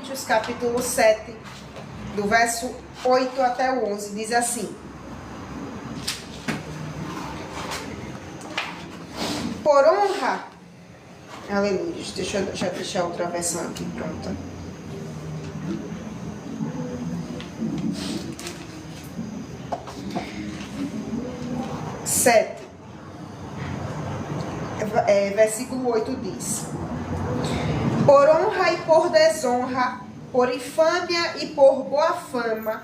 Coríntios, capítulo 7, do verso 8 até o 11, diz assim: por honra, aleluia, deixa eu já deixar outra versão aqui pronta. Versículo 8 diz: por honra e por desonra, por infâmia e por boa fama,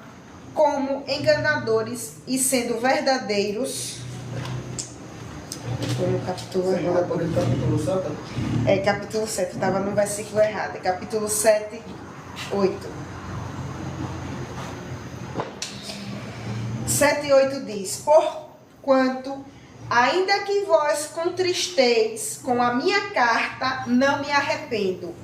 como enganadores e sendo verdadeiros. Foi no capítulo errado. Capítulo 7, estava no versículo errado. Capítulo 7, 8. 7 e 8 diz: porquanto, ainda que vós contristeis com a minha carta, não me arrependo.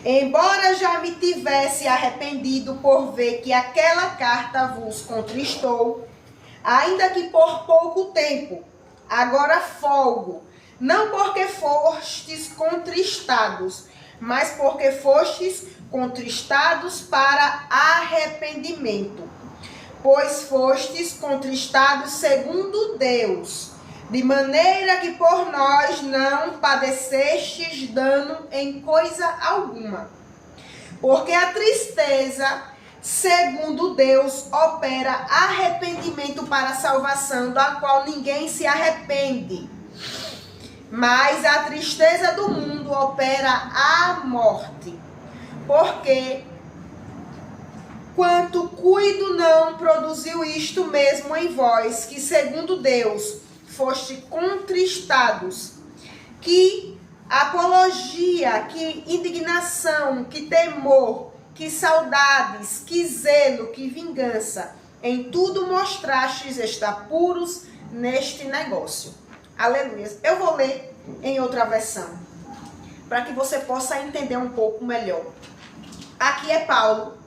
Embora já me tivesse arrependido por ver que aquela carta vos contristou, ainda que por pouco tempo, agora folgo, não porque fostes contristados, mas porque fostes contristados para arrependimento. Pois fostes contristados segundo Deus, de maneira que por nós não padecestes dano em coisa alguma. Porque a tristeza, segundo Deus, opera arrependimento para a salvação, da qual ninguém se arrepende. Mas a tristeza do mundo opera a morte. Porque quanto cuido não produziu isto mesmo em vós, que segundo Deus foste contristados, que apologia, que indignação, que temor, que saudades, que zelo, que vingança, em tudo mostrastes estar puros neste negócio. Aleluia. Eu vou ler em outra versão, para que você possa entender um pouco melhor. Aqui é Paulo,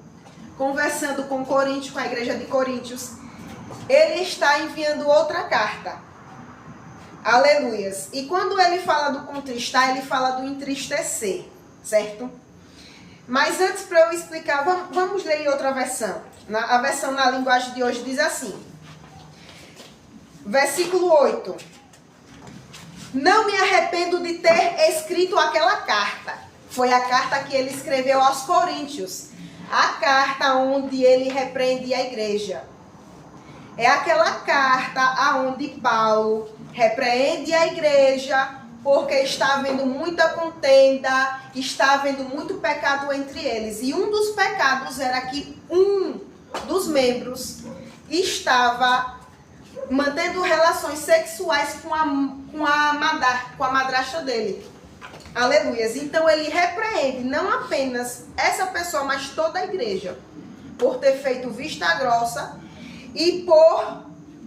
conversando com Coríntios, com a igreja de Coríntios. Ele está enviando outra carta. Aleluias. E quando ele fala do contristar, ele fala do entristecer, certo? Mas antes, para eu explicar, vamos ler em outra versão. A versão na linguagem de hoje diz assim. Versículo 8. Não me arrependo de ter escrito aquela carta. Foi a carta que ele escreveu aos Coríntios. A carta onde ele repreende a igreja. É aquela carta aonde Paulo repreende a igreja porque está havendo muita contenda, está havendo muito pecado entre eles. E um dos pecados era que um dos membros estava mantendo relações sexuais com a madrasta dele. Aleluias. Então ele repreende não apenas essa pessoa, mas toda a igreja, por ter feito vista grossa e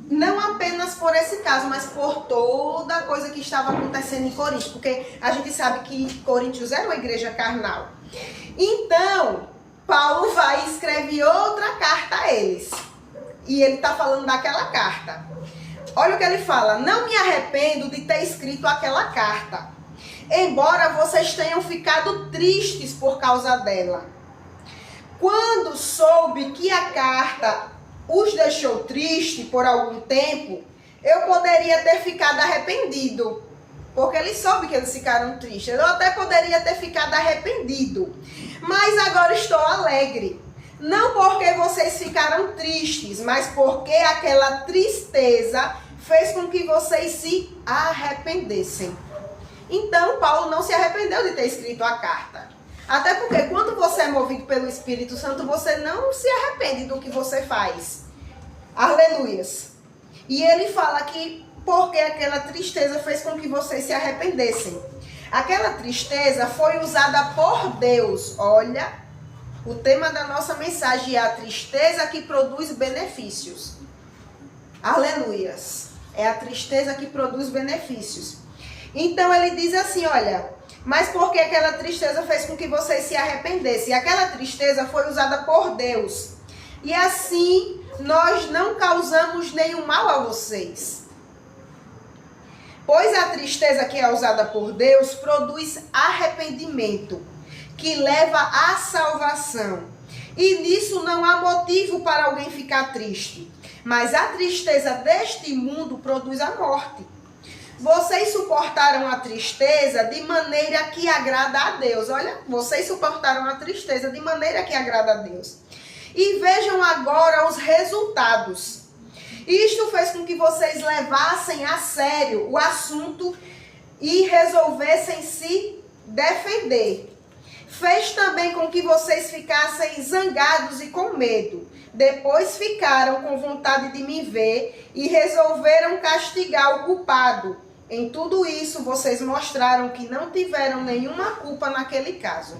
não apenas por esse caso, mas por toda a coisa que estava acontecendo em Coríntios, porque a gente sabe que Coríntios era uma igreja carnal. Então, Paulo vai e escreve outra carta a eles. E ele está falando daquela carta. Olha o que ele fala: não me arrependo de ter escrito aquela carta, embora vocês tenham ficado tristes por causa dela. Quando soube que a carta os deixou triste por algum tempo, eu poderia ter ficado arrependido, porque ele soube que eles ficaram tristes. Eu até poderia ter ficado arrependido, mas agora estou alegre. Não porque vocês ficaram tristes, mas porque aquela tristeza fez com que vocês se arrependessem. Então, Paulo não se arrependeu de ter escrito a carta. Até porque quando você é movido pelo Espírito Santo, você não se arrepende do que você faz. Aleluias. E ele fala que porque aquela tristeza fez com que vocês se arrependessem. Aquela tristeza foi usada por Deus. Olha, o tema da nossa mensagem é a tristeza que produz benefícios. Aleluias. É a tristeza que produz benefícios. Então ele diz assim, olha, mas porque aquela tristeza fez com que vocês se arrependessem. E aquela tristeza foi usada por Deus. E assim nós não causamos nenhum mal a vocês. Pois a tristeza que é usada por Deus produz arrependimento, que leva à salvação. E nisso não há motivo para alguém ficar triste. Mas a tristeza deste mundo produz a morte. Vocês suportaram a tristeza de maneira que agrada a Deus. Olha, vocês suportaram a tristeza de maneira que agrada a Deus. E vejam agora os resultados. Isto fez com que vocês levassem a sério o assunto e resolvessem se defender. Fez também com que vocês ficassem zangados e com medo. Depois ficaram com vontade de me ver e resolveram castigar o culpado. Em tudo isso, vocês mostraram que não tiveram nenhuma culpa naquele caso.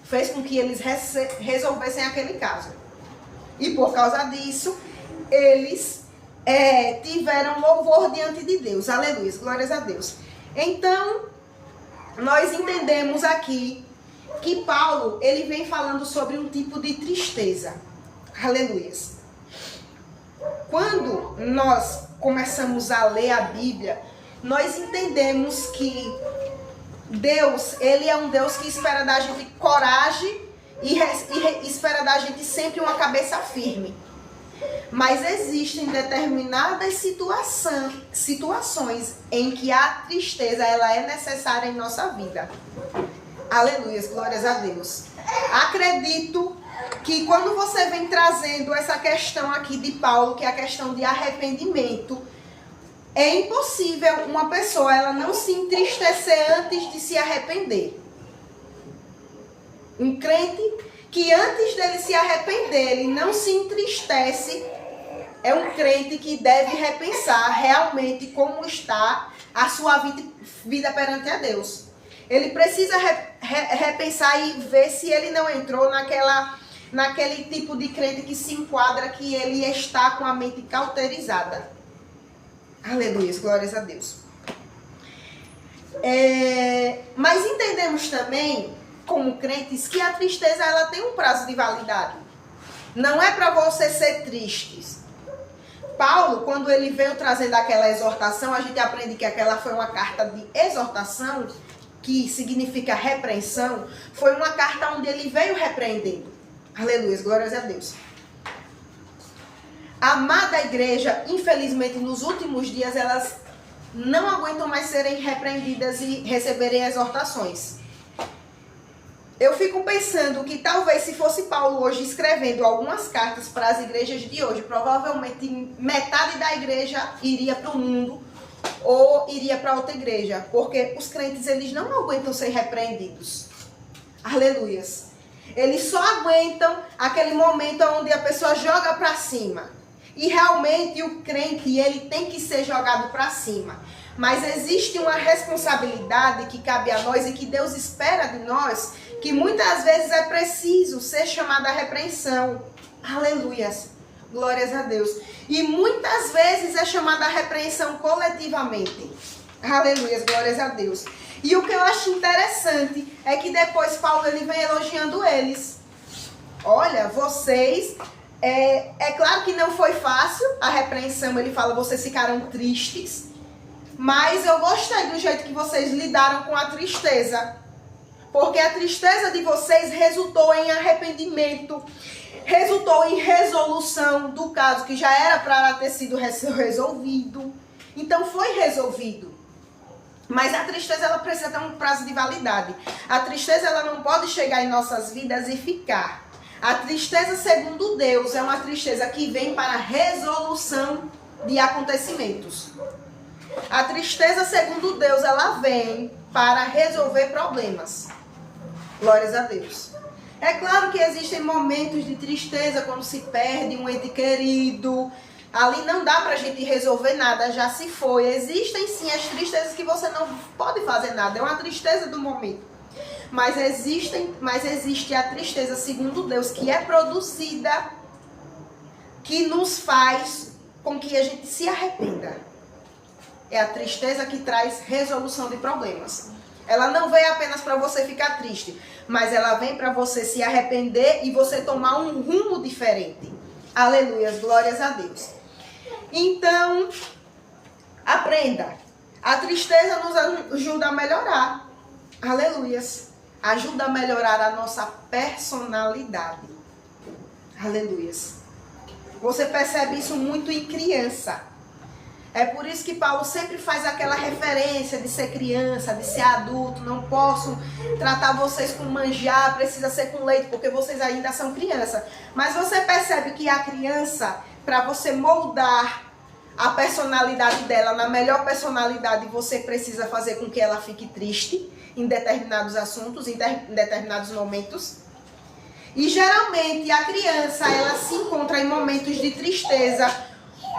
Fez com que eles resolvessem aquele caso. E por causa disso, eles tiveram louvor diante de Deus. Aleluia, glórias a Deus. Então, nós entendemos aqui que Paulo, ele vem falando sobre um tipo de tristeza. Aleluia. Quando nós começamos a ler a Bíblia, nós entendemos que Deus, ele é um Deus que espera da gente coragem e espera da gente sempre uma cabeça firme. Mas existem determinadas situações em que a tristeza ela é necessária em nossa vida. Aleluia, glórias a Deus. Acredito que quando você vem trazendo essa questão aqui de Paulo, que é a questão de arrependimento, é impossível uma pessoa ela não se entristecer antes de se arrepender. Um crente que antes dele se arrepender, ele não se entristece, é um crente que deve repensar realmente como está a sua vida perante a Deus. Ele precisa repensar e ver se ele não entrou naquele tipo de crente que se enquadra que ele está com a mente cauterizada. Aleluia, glórias a Deus. Mas entendemos também, como crentes, que a tristeza ela tem um prazo de validade. Não é para você ser triste. Paulo, quando ele veio trazendo aquela exortação, a gente aprende que aquela foi uma carta de exortação, que significa repreensão, foi uma carta onde ele veio repreendendo. Aleluia, glórias a Deus. A amada igreja, infelizmente, nos últimos dias, elas não aguentam mais serem repreendidas e receberem exortações. Eu fico pensando que talvez se fosse Paulo hoje escrevendo algumas cartas para as igrejas de hoje, provavelmente metade da igreja iria para o mundo ou iria para outra igreja, porque os crentes eles não aguentam ser repreendidos. Aleluias. Eles só aguentam aquele momento onde a pessoa joga para cima. E realmente o crente ele tem que ser jogado para cima. Mas existe uma responsabilidade que cabe a nós e que Deus espera de nós, que muitas vezes é preciso ser chamada a repreensão. Aleluias. Glórias a Deus. E muitas vezes é chamada a repreensão coletivamente. Aleluias, glórias a Deus. E o que eu acho interessante é que depois Paulo ele vem elogiando eles. Olha, vocês... É claro que não foi fácil a repreensão. Ele fala, vocês ficaram tristes. Mas eu gostei do jeito que vocês lidaram com a tristeza. Porque a tristeza de vocês resultou em arrependimento. Resultou em resolução do caso que já era para ter sido resolvido. Então foi resolvido. Mas a tristeza ela precisa ter um prazo de validade. A tristeza ela não pode chegar em nossas vidas e ficar. A tristeza segundo Deus é uma tristeza que vem para resolução de acontecimentos. A tristeza segundo Deus ela vem para resolver problemas. Glórias a Deus. É claro que existem momentos de tristeza quando se perde um ente querido. Ali não dá pra gente resolver nada, já se foi. Existem sim as tristezas que você não pode fazer nada. É uma tristeza do momento. Mas existe a tristeza segundo Deus, que é produzida, que nos faz com que a gente se arrependa. É a tristeza que traz resolução de problemas. Ela não vem apenas para você ficar triste, mas ela vem para você se arrepender e você tomar um rumo diferente. Aleluia, glórias a Deus. Então, aprenda. A tristeza nos ajuda a melhorar. Aleluias. ajuda a melhorar a nossa personalidade. Aleluias. Você percebe isso muito em criança. É por isso que Paulo sempre faz aquela referência de ser criança, de ser adulto. Não posso tratar vocês com manjar, precisa ser com leite, porque vocês ainda são criança. Mas você percebe que a criança, para você moldar a personalidade dela na melhor personalidade, você precisa fazer com que ela fique triste em determinados assuntos, em determinados momentos. E geralmente a criança, ela se encontra em momentos de tristeza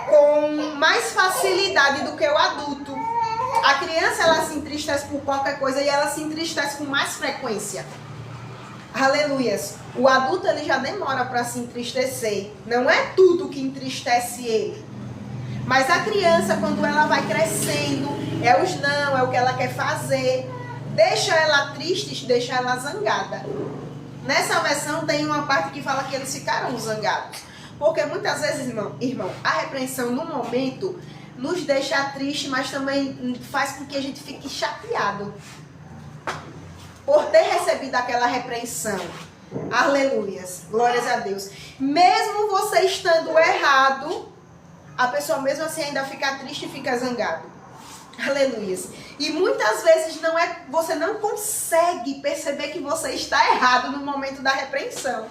com mais facilidade do que o adulto. A criança, ela se entristece por qualquer coisa e ela se entristece com mais frequência. Aleluias. O adulto, ele já demora para se entristecer. Não é tudo que entristece ele. Mas a criança, quando ela vai crescendo, é os não, é o que ela quer fazer. Deixa ela triste, deixa ela zangada. Nessa versão tem uma parte que fala que eles ficaram zangados. Porque muitas vezes, irmão, a repreensão no momento nos deixa triste, mas também faz com que a gente fique chateado por ter recebido aquela repreensão. Aleluias, glórias a Deus. Mesmo você estando errado, a pessoa mesmo assim ainda fica triste e fica zangado. Aleluias. E muitas vezes você não consegue perceber que você está errado no momento da repreensão.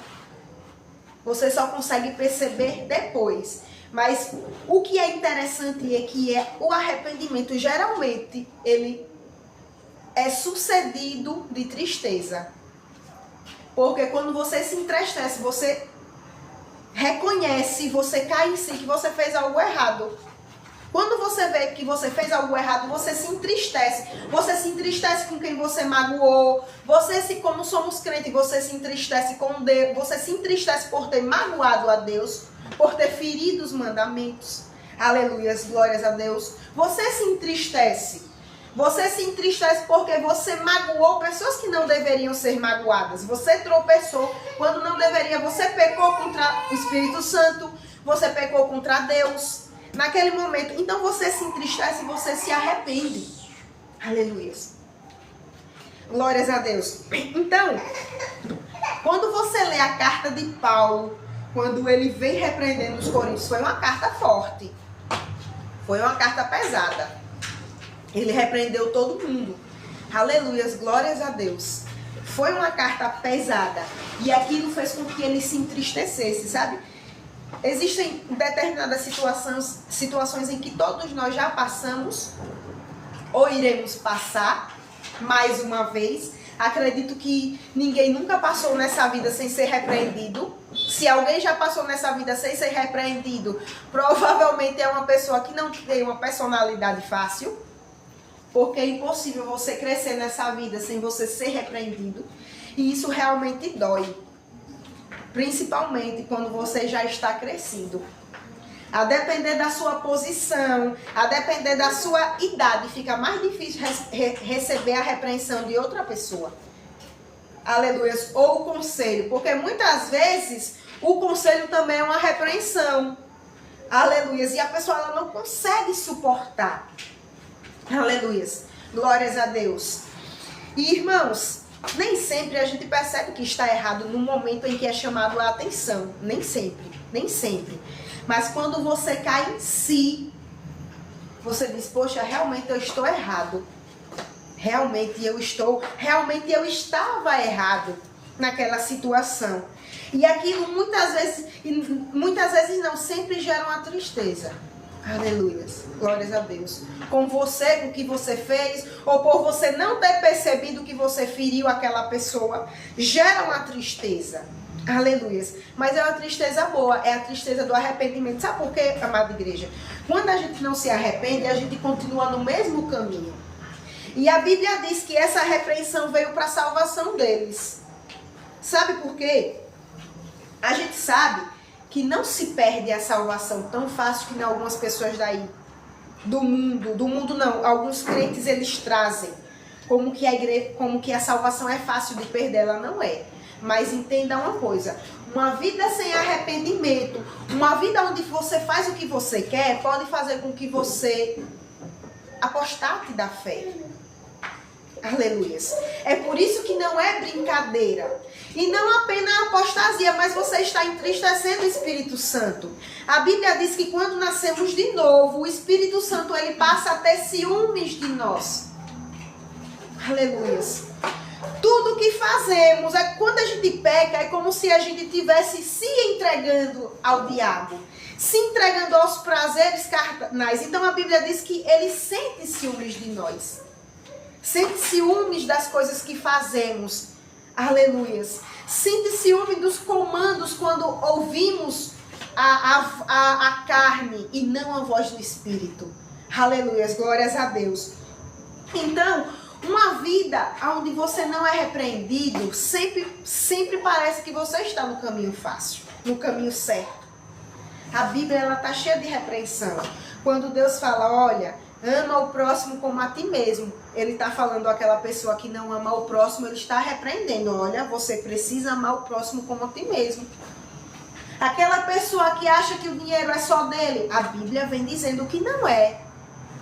Você só consegue perceber depois. Mas o que é interessante é que o arrependimento, geralmente, ele é sucedido de tristeza. Porque quando você se entristece, você reconhece, você cai em si que você fez algo errado. Quando você vê que você fez algo errado, você se entristece. Você se entristece com quem você magoou. Como somos crentes, você se entristece com Deus. Você se entristece por ter magoado a Deus, por ter ferido os mandamentos. Aleluias, glórias a Deus. Você se entristece. Você se entristece porque você magoou pessoas que não deveriam ser magoadas. Você tropeçou quando não deveria. Você pecou contra o Espírito Santo. Você pecou contra Deus. Naquele momento, então você se entristece e você se arrepende. Aleluia. Glórias a Deus. Então, quando você lê a carta de Paulo, quando ele vem repreendendo os coríntios, foi uma carta forte. Foi uma carta pesada. Ele repreendeu todo mundo. Aleluia, glórias a Deus. Foi uma carta pesada. E aquilo fez com que ele se entristecesse, sabe? Existem determinadas situações em que todos nós já passamos ou iremos passar mais uma vez. Acredito que ninguém nunca passou nessa vida sem ser repreendido. Se alguém já passou nessa vida sem ser repreendido, provavelmente é uma pessoa que não tem uma personalidade fácil. Porque é impossível você crescer nessa vida sem você ser repreendido. E isso realmente dói. Principalmente quando você já está crescido. A depender da sua posição, a depender da sua idade, fica mais difícil receber a repreensão de outra pessoa. Aleluia. Ou o conselho. Porque muitas vezes o conselho também é uma repreensão. Aleluia. E a pessoa ela não consegue suportar. Aleluia. Glórias a Deus. E irmãos, nem sempre a gente percebe que está errado no momento em que é chamado a atenção. Nem sempre, nem sempre. Mas quando você cai em si, você diz, poxa, realmente eu estou errado. Realmente eu estava errado naquela situação. E aquilo muitas vezes não, sempre gera uma tristeza. Aleluia, glórias a Deus. Com você, com o que você fez, ou por você não ter percebido que você feriu aquela pessoa, gera uma tristeza. Aleluia. Mas é uma tristeza boa, é a tristeza do arrependimento. Sabe por quê, amada igreja? Quando a gente não se arrepende, a gente continua no mesmo caminho. E a Bíblia diz que essa repreensão veio para a salvação deles. Sabe por quê? A gente sabe que não se perde a salvação tão fácil que algumas pessoas daí, do mundo não, alguns crentes eles trazem, como que a salvação é fácil de perder, ela não é. Mas entenda uma coisa, uma vida sem arrependimento, uma vida onde você faz o que você quer, pode fazer com que você apostate da fé. Aleluias. É por isso que não é brincadeira. E não apenas a apostasia, mas você está entristecendo o Espírito Santo. A Bíblia diz que quando nascemos de novo, o Espírito Santo ele passa a ter ciúmes de nós. Aleluias. Tudo que fazemos, quando a gente peca, é como se a gente estivesse se entregando ao diabo, se entregando aos prazeres carnais. Então a Bíblia diz que ele sente ciúmes de nós. Sente ciúmes das coisas que fazemos. Aleluias. Sente ciúme dos comandos quando ouvimos a carne e não a voz do Espírito. Aleluias. Glórias a Deus. Então, uma vida onde você não é repreendido, sempre parece que você está no caminho fácil, no caminho certo. A Bíblia ela está cheia de repreensão. Quando Deus fala, olha, ama o próximo como a ti mesmo, ele está falando àquela pessoa que não ama o próximo, ele está repreendendo. Olha, você precisa amar o próximo como a ti mesmo. Aquela pessoa que acha que o dinheiro é só dele, a Bíblia vem dizendo que não é.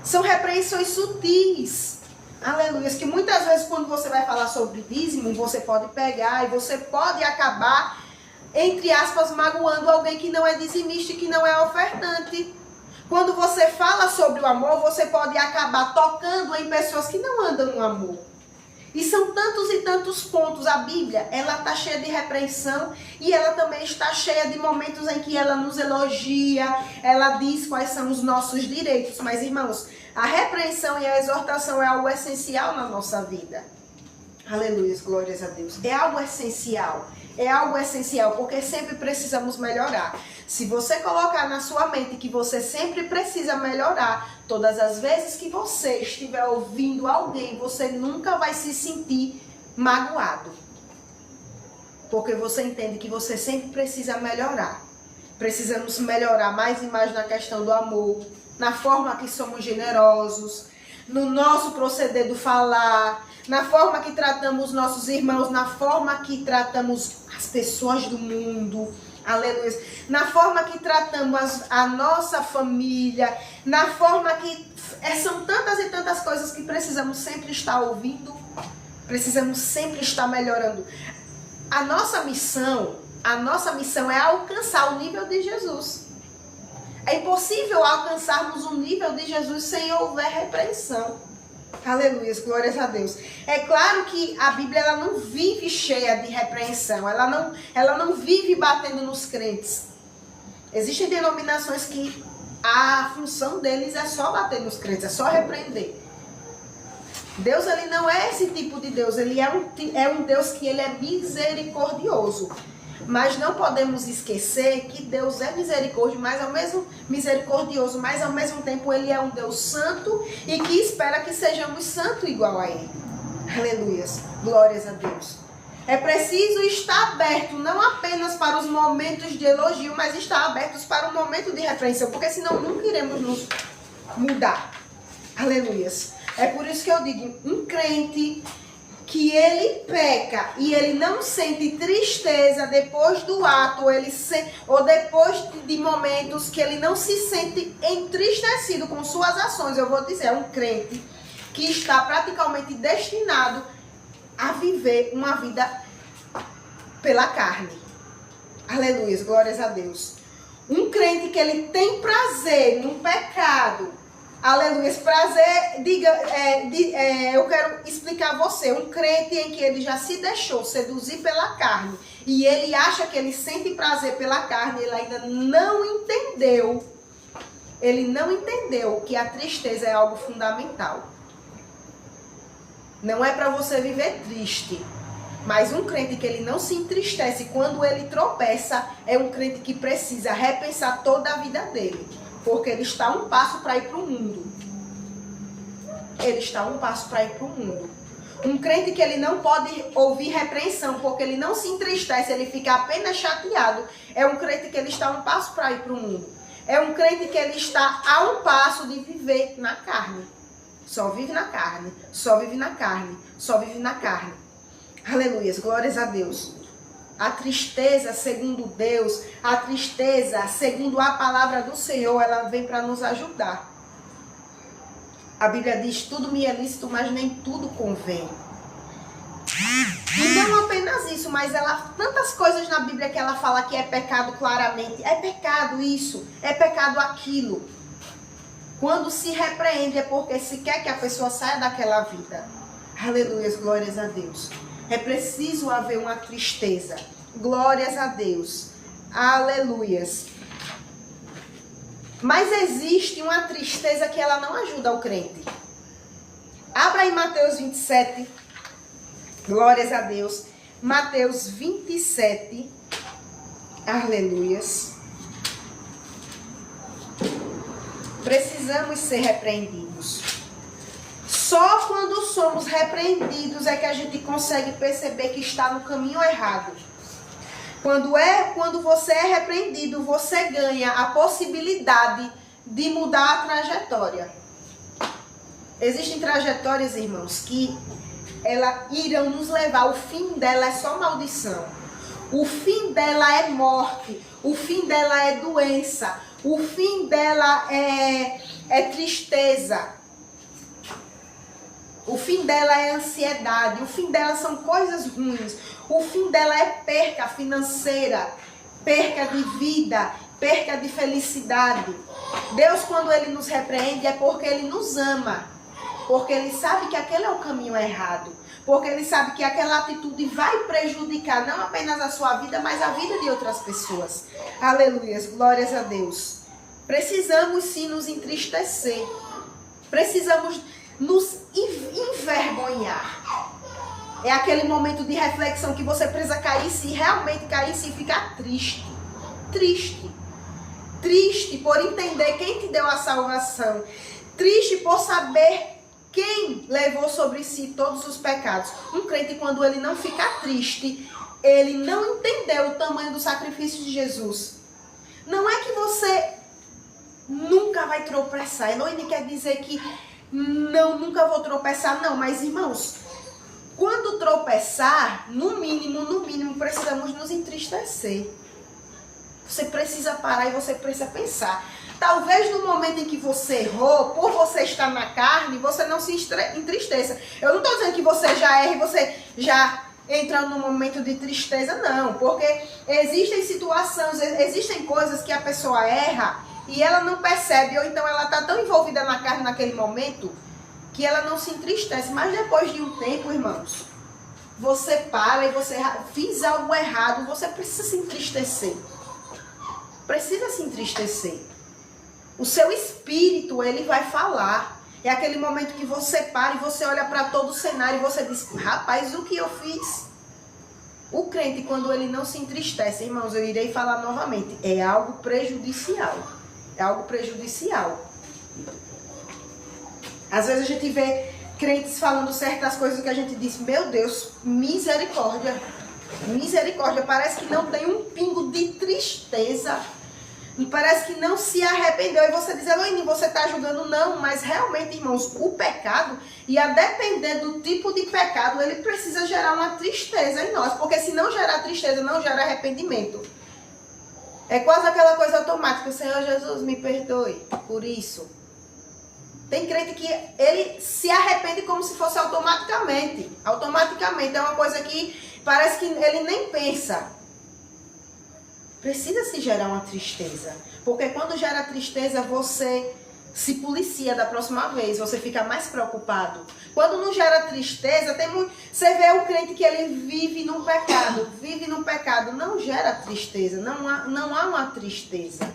São repreensões sutis. Aleluia, que muitas vezes quando você vai falar sobre dízimo, você pode pegar e você pode acabar, entre aspas, magoando alguém que não é dizimista e que não é ofertante. Quando você fala sobre o amor, você pode acabar tocando em pessoas que não andam no amor. E são tantos e tantos pontos. A Bíblia, ela está cheia de repreensão e ela também está cheia de momentos em que ela nos elogia, ela diz quais são os nossos direitos. Mas, irmãos, a repreensão e a exortação é algo essencial na nossa vida. Aleluia, glórias a Deus. É algo essencial. É algo essencial, porque sempre precisamos melhorar. Se você colocar na sua mente que você sempre precisa melhorar, todas as vezes que você estiver ouvindo alguém, você nunca vai se sentir magoado. Porque você entende que você sempre precisa melhorar. Precisamos melhorar mais e mais na questão do amor, na forma que somos generosos, no nosso proceder do falar, na forma que tratamos nossos irmãos, na forma que tratamos as pessoas do mundo, aleluia, na forma que tratamos a nossa família, na forma que são tantas e tantas coisas que precisamos sempre estar ouvindo, precisamos sempre estar melhorando. A nossa missão é alcançar o nível de Jesus. É impossível alcançarmos o nível de Jesus sem houver repreensão. Aleluia, glórias a Deus. É claro que a Bíblia ela não vive cheia de repreensão. Ela não vive batendo nos crentes. Existem denominações que a função deles é só bater nos crentes, é só repreender. Deus ele não é esse tipo de Deus. Ele é um Deus que ele é misericordioso. Mas não podemos esquecer que Deus é misericordioso, mas ao mesmo tempo ele é um Deus santo e que espera que sejamos santos igual a ele. Aleluias, glórias a Deus. É preciso estar aberto não apenas para os momentos de elogio, mas estar abertos para o momento de repreensão, porque senão nunca iremos nos mudar. Aleluias. É por isso que eu digo, um crente que ele peca e ele não sente tristeza depois do ato, ou depois de momentos que ele não se sente entristecido com suas ações, eu vou dizer, é um crente que está praticamente destinado a viver uma vida pela carne. Aleluia, glórias a Deus. Um crente que ele tem prazer no pecado, aleluia, esse prazer, eu quero explicar a você, um crente em que ele já se deixou seduzir pela carne, e ele acha que ele sente prazer pela carne, ele ainda não entendeu, que a tristeza é algo fundamental. Não é para você viver triste, mas um crente que ele não se entristece quando ele tropeça, é um crente que precisa repensar toda a vida dele. Porque ele está um passo para ir para o mundo. Ele está um passo para ir para o mundo. Um crente que ele não pode ouvir repreensão, porque ele não se entristece, ele fica apenas chateado. É um crente que ele está um passo para ir para o mundo. É um crente que ele está a um passo de viver na carne. Só vive na carne, só vive na carne, só vive na carne. Aleluia, glórias a Deus. A tristeza, segundo Deus, a tristeza, segundo a palavra do Senhor, ela vem para nos ajudar. A Bíblia diz, tudo me é lícito, mas nem tudo convém. E não apenas isso, mas ela tantas coisas na Bíblia que ela fala que é pecado claramente. É pecado isso, é pecado aquilo. Quando se repreende é porque se quer que a pessoa saia daquela vida. Aleluias, glórias a Deus. É preciso haver uma tristeza. Glórias a Deus. Aleluias. Mas existe uma tristeza que ela não ajuda o crente. Abra aí Mateus 27. Glórias a Deus. Mateus 27. Aleluias. Precisamos ser repreendidos. Só quando somos repreendidos é que a gente consegue perceber que está no caminho errado. Quando você é repreendido, você ganha a possibilidade de mudar a trajetória. Existem trajetórias, irmãos, que irão nos levar, o fim dela é só maldição. O fim dela é morte. O fim dela é doença. O fim dela é tristeza. O fim dela é ansiedade. O fim dela são coisas ruins. O fim dela é perca financeira, perca de vida, perca de felicidade. Deus, quando Ele nos repreende, é porque Ele nos ama. Porque Ele sabe que aquele é o caminho errado. Porque Ele sabe que aquela atitude vai prejudicar não apenas a sua vida, mas a vida de outras pessoas. Aleluias, glórias a Deus. Precisamos sim nos entristecer. Precisamos nos envergonhar. É aquele momento de reflexão que você precisa cair, se realmente cair, se ficar triste. Triste. Triste por entender quem te deu a salvação. Triste por saber quem levou sobre si todos os pecados. Um crente, quando ele não fica triste, ele não entendeu o tamanho do sacrifício de Jesus. Não é que você nunca vai tropeçar. Eloíne quer dizer que não, nunca vou tropeçar. Não, mas irmãos, quando tropeçar, no mínimo, precisamos nos entristecer. Você precisa parar e você precisa pensar. Talvez no momento em que você errou, por você estar na carne, você não se entristeça. Eu não estou dizendo que você já erra e você já entra num momento de tristeza, não. Porque existem situações, existem coisas que a pessoa erra e ela não percebe. Ou então ela está tão envolvida na carne naquele momento que ela não se entristece. Mas depois de um tempo, irmãos, você para e você fez algo errado, você precisa se entristecer. Precisa se entristecer. O seu espírito, ele vai falar. É aquele momento que você para e você olha para todo o cenário e você diz, rapaz, o que eu fiz? O crente, quando ele não se entristece, irmãos, eu irei falar novamente, é algo prejudicial. É algo prejudicial. Às vezes a gente vê crentes falando certas coisas que a gente diz, meu Deus, misericórdia. Misericórdia, parece que não tem um pingo de tristeza. E parece que não se arrependeu. E você diz, Eloíne, você está julgando? Não, mas realmente, irmãos, o pecado, e a depender do tipo de pecado, ele precisa gerar uma tristeza em nós. Porque se não gerar tristeza, não gera arrependimento. É quase aquela coisa automática. Senhor Jesus, me perdoe por isso. Tem crente que ele se arrepende como se fosse automaticamente. Automaticamente. É uma coisa que parece que ele nem pensa. Precisa se gerar uma tristeza. Porque quando gera tristeza, você se policia da próxima vez. Você fica mais preocupado. Quando não gera tristeza, você vê o crente que ele vive num pecado. Vive num pecado. Não gera tristeza. Não há uma tristeza.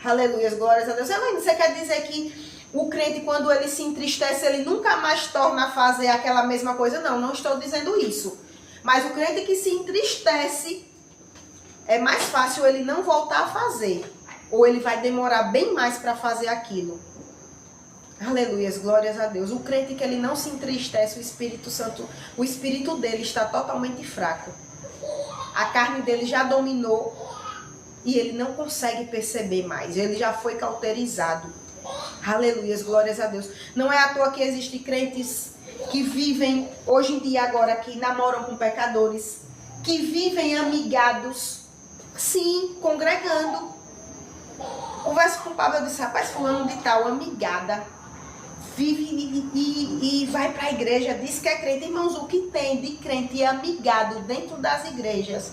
Aleluia, glórias a Deus. Você quer dizer que o crente, quando ele se entristece, ele nunca mais torna a fazer aquela mesma coisa? Não, não estou dizendo isso. Mas o crente que se entristece, é mais fácil ele não voltar a fazer. Ou ele vai demorar bem mais para fazer aquilo. Aleluia, glórias a Deus. O crente que ele não se entristece, o Espírito Santo, o espírito dele está totalmente fraco. A carne dele já dominou e ele não consegue perceber mais. Ele já foi cauterizado. Aleluia, glórias a Deus. Não é à toa que existem crentes que vivem, hoje em dia agora, que namoram com pecadores, que vivem amigados. Sim, congregando. Converso com o Pablo, eu disse, rapaz, fulano de tal, amigada. vive e vai para a igreja, diz que é crente. Irmãos, o que tem de crente amigado dentro das igrejas?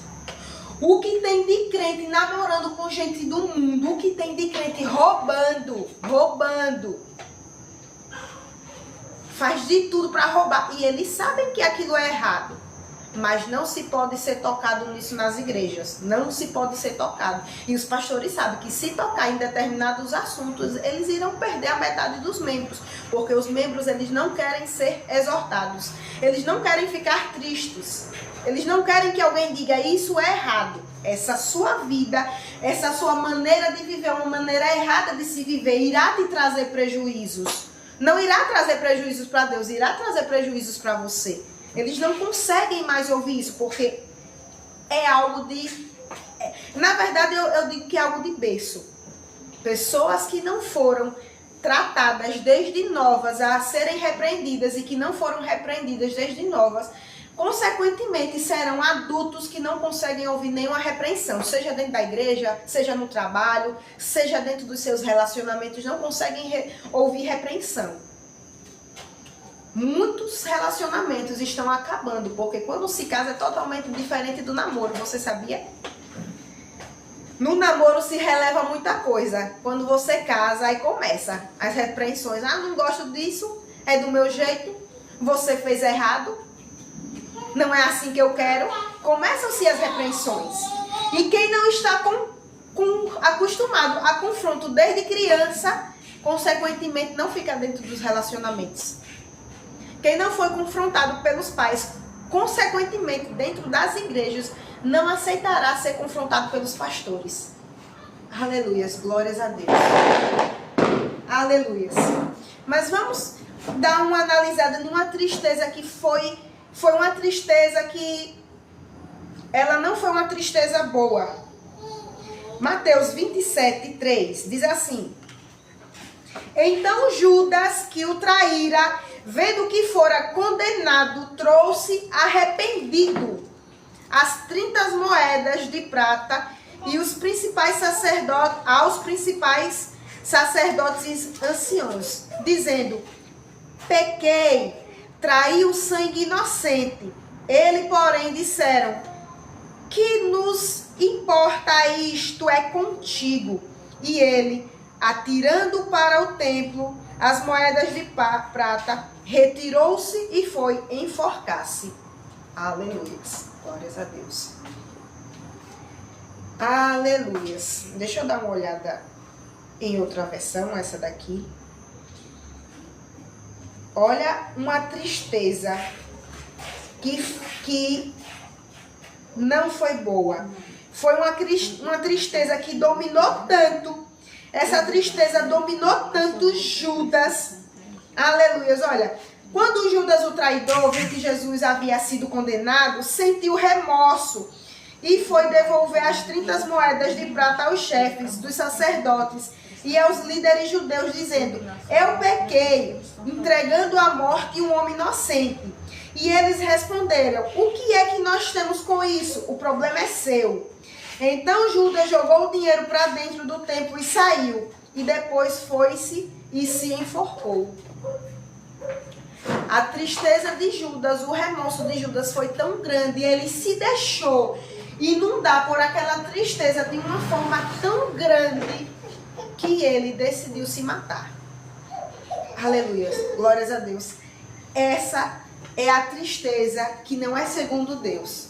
O que tem de crente namorando com gente do mundo? O que tem de crente roubando? Faz de tudo para roubar. E eles sabem que aquilo é errado. Mas não se pode ser tocado nisso nas igrejas. Não se pode ser tocado. E os pastores sabem que se tocar em determinados assuntos, eles irão perder a metade dos membros. Porque os membros, eles não querem ser exortados. Eles não querem ficar tristes. Eles não querem que alguém diga, isso é errado. Essa sua vida, essa sua maneira de viver, uma maneira errada de se viver, irá te trazer prejuízos. Não irá trazer prejuízos para Deus, irá trazer prejuízos para você. Eles não conseguem mais ouvir isso, porque é algo de... Na verdade, eu digo que é algo de berço. Pessoas que não foram tratadas desde novas a serem repreendidas e que não foram repreendidas desde novas, consequentemente serão adultos que não conseguem ouvir nenhuma repreensão. Seja dentro da igreja, seja no trabalho, seja dentro dos seus relacionamentos, não conseguem ouvir repreensão. Muitos relacionamentos estão acabando, porque quando se casa é totalmente diferente do namoro, você sabia? No namoro se releva muita coisa. Quando você casa, aí começa as repreensões. Ah, não gosto disso, é do meu jeito, você fez errado, não é assim que eu quero. Começam-se as repreensões. E quem não está acostumado a confronto desde criança, consequentemente não fica dentro dos relacionamentos. Quem não foi confrontado pelos pais, consequentemente, dentro das igrejas, não aceitará ser confrontado pelos pastores. Aleluias, glórias a Deus. Aleluias. Mas vamos dar uma analisada numa tristeza que foi uma tristeza que... Ela não foi uma tristeza boa. Mateus 27:3 diz assim: Então Judas, que o traíra, vendo que fora condenado, trouxe arrependido as 30 moedas de prata e aos principais sacerdotes anciãos, dizendo: Pequei, traí o sangue inocente. Ele, porém, disseram: Que nos importa isto é contigo? E ele, atirando para o templo as moedas de prata, retirou-se e foi enforcar-se. Aleluias. Glórias a Deus. Aleluias. Deixa eu dar uma olhada em outra versão, essa daqui. Olha uma tristeza que não foi boa. Foi uma tristeza que dominou tanto. Essa tristeza dominou tanto Judas. Aleluias. Olha, quando Judas, o traidor, viu que Jesus havia sido condenado, sentiu remorso e foi devolver as 30 moedas de prata aos chefes dos sacerdotes e aos líderes judeus, dizendo: Eu pequei, entregando à morte um homem inocente. E eles responderam: O que é que nós temos com isso? O problema é seu. Então Judas jogou o dinheiro para dentro do templo e saiu. E depois foi-se e se enforcou. A tristeza de Judas, o remorso de Judas foi tão grande, ele se deixou inundar por aquela tristeza de uma forma tão grande que ele decidiu se matar. Aleluia, glórias a Deus. Essa é a tristeza que não é segundo Deus.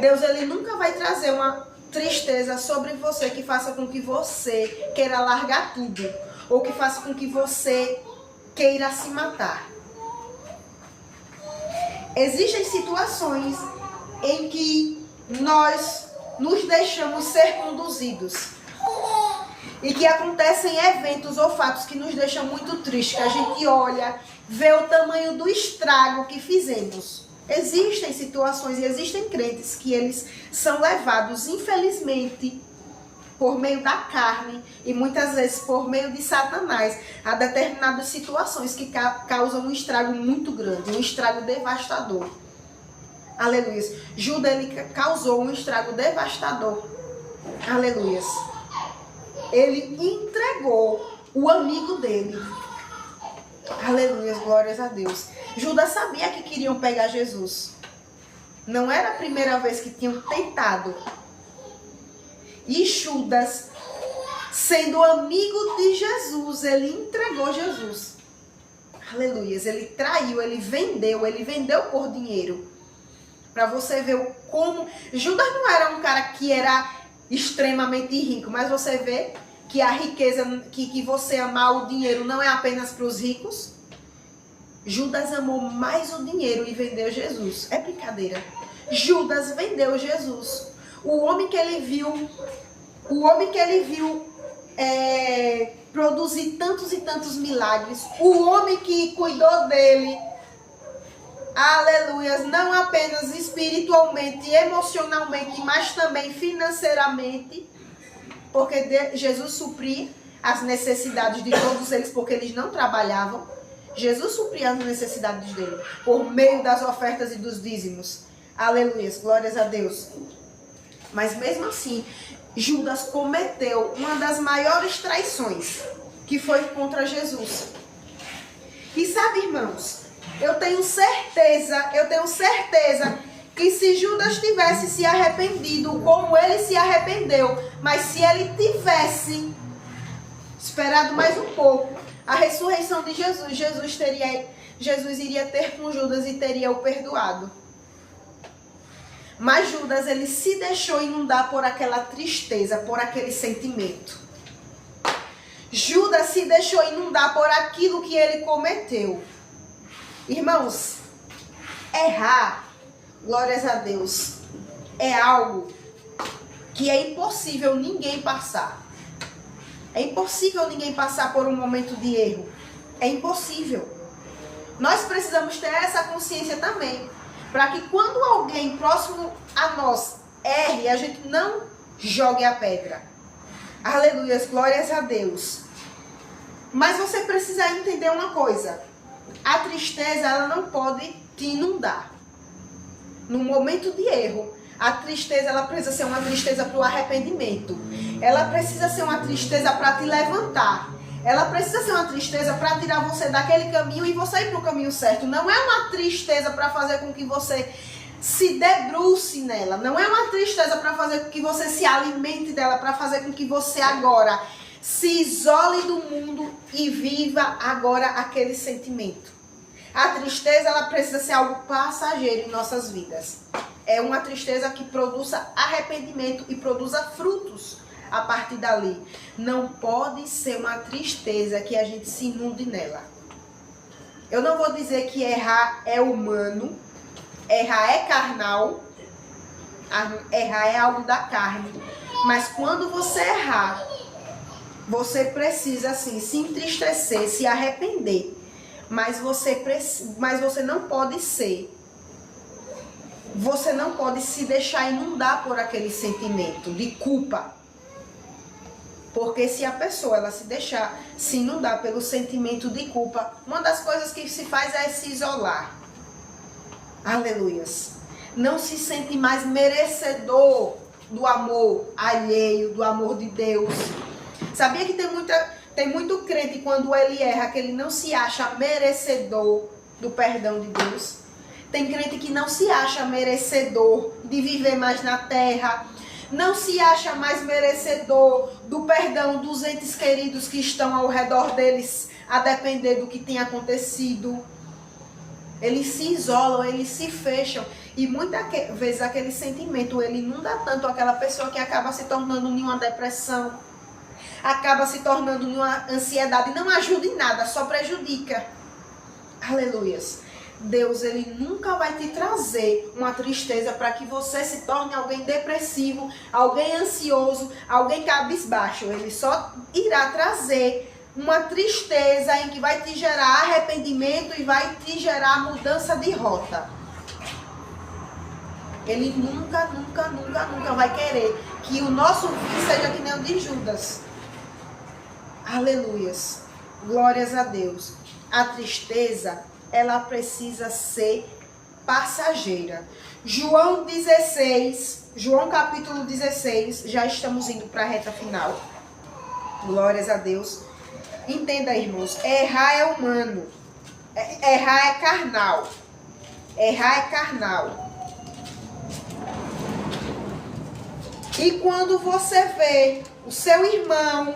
Deus, ele nunca vai trazer uma tristeza sobre você que faça com que você queira largar tudo, ou que faça com que você queira se matar. Existem situações em que nós nos deixamos ser conduzidos e que acontecem eventos ou fatos que nos deixam muito tristes, que a gente olha, vê o tamanho do estrago que fizemos. Existem situações e existem crentes que eles são levados, infelizmente, por meio da carne e muitas vezes por meio de Satanás, a determinadas situações que causam um estrago muito grande, um estrago devastador. Aleluia. Judas, ele causou um estrago devastador. Aleluia. Ele entregou o amigo dele. Aleluia, glórias a Deus. Judas sabia que queriam pegar Jesus. Não era a primeira vez que tinham tentado. E Judas, sendo amigo de Jesus, ele entregou Jesus. Aleluia, ele traiu, ele vendeu por dinheiro. Para você ver como... Judas não era um cara que era extremamente rico, mas você vê que a riqueza, que você amar o dinheiro não é apenas para os ricos. Judas amou mais o dinheiro e vendeu Jesus. É brincadeira. Judas vendeu Jesus. O homem que ele viu produzir tantos e tantos milagres. O homem que cuidou dele. Aleluia. Não apenas espiritualmente, emocionalmente, mas também financeiramente. Porque Jesus supria as necessidades de todos eles, porque eles não trabalhavam. Jesus supria as necessidades dele por meio das ofertas e dos dízimos. Aleluia, glórias a Deus. Mas mesmo assim, Judas cometeu uma das maiores traições, que foi contra Jesus. E sabe, irmãos, eu tenho certeza que se Judas tivesse se arrependido como ele se arrependeu, mas se ele tivesse esperado mais um pouco a ressurreição de Jesus, Jesus iria ter com Judas e teria o perdoado. Mas Judas, ele se deixou inundar por aquela tristeza, por aquele sentimento. Judas se deixou inundar por aquilo que ele cometeu. Irmãos, errar, glórias a Deus, é algo que é impossível ninguém passar. É impossível ninguém passar por um momento de erro. É impossível. Nós precisamos ter essa consciência também. Para que quando alguém próximo a nós erre, a gente não jogue a pedra. Aleluia, glórias a Deus. Mas você precisa entender uma coisa. A tristeza, ela não pode te inundar. No momento de erro, a tristeza, ela precisa ser uma tristeza para o arrependimento. Ela precisa ser uma tristeza para te levantar. Ela precisa ser uma tristeza para tirar você daquele caminho e você ir para o caminho certo. Não é uma tristeza para fazer com que você se debruce nela. Não é uma tristeza para fazer com que você se alimente dela, para fazer com que você agora se isole do mundo e viva agora aquele sentimento. A tristeza, ela precisa ser algo passageiro em nossas vidas. É uma tristeza que produza arrependimento e produza frutos a partir dali. Não pode ser uma tristeza que a gente se inunde nela. Eu não vou dizer que errar é humano, errar é carnal, errar é algo da carne. Mas quando você errar, você precisa assim se entristecer, se arrepender. Mas você não pode ser. Você não pode se deixar inundar por aquele sentimento de culpa. Porque se a pessoa ela se deixar se inundar pelo sentimento de culpa, uma das coisas que se faz é se isolar. Aleluias. Não se sente mais merecedor do amor alheio, do amor de Deus. Sabia que tem muito crente quando ele erra, que ele não se acha merecedor do perdão de Deus. Tem crente que não se acha merecedor de viver mais na terra. Não se acha mais merecedor do perdão dos entes queridos que estão ao redor deles, a depender do que tem acontecido. Eles se isolam, eles se fecham. E muitas vezes aquele sentimento, ele inunda tanto aquela pessoa que acaba se tornando em uma depressão. Acaba se tornando em uma ansiedade. Não ajuda em nada, só prejudica. Aleluias. Deus, ele nunca vai te trazer uma tristeza para que você se torne alguém depressivo, alguém ansioso, alguém cabisbaixo. Ele só irá trazer uma tristeza em que vai te gerar arrependimento e vai te gerar mudança de rota. Ele nunca vai querer que o nosso fim seja que nem o de Judas. Aleluias. Glórias a Deus. A tristeza, ela precisa ser passageira. João capítulo 16, já estamos indo para a reta final. Glórias a Deus. Entenda, irmãos, errar é humano. Errar é carnal. Errar é carnal. E quando você vê o seu irmão,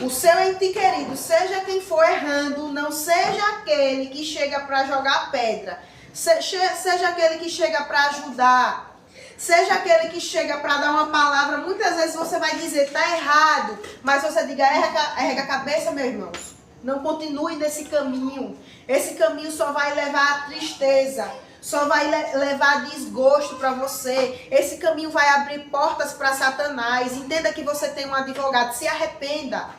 o seu ente querido, seja quem for errando, não seja aquele que chega para jogar pedra, seja aquele que chega para ajudar, seja aquele que chega para dar uma palavra. Muitas vezes você vai dizer, tá errado, mas você diga, erga a cabeça, meu irmão. Não continue nesse caminho. Esse caminho só vai levar a tristeza, só vai levar desgosto para você. Esse caminho vai abrir portas para Satanás. Entenda que você tem um advogado. Se arrependa.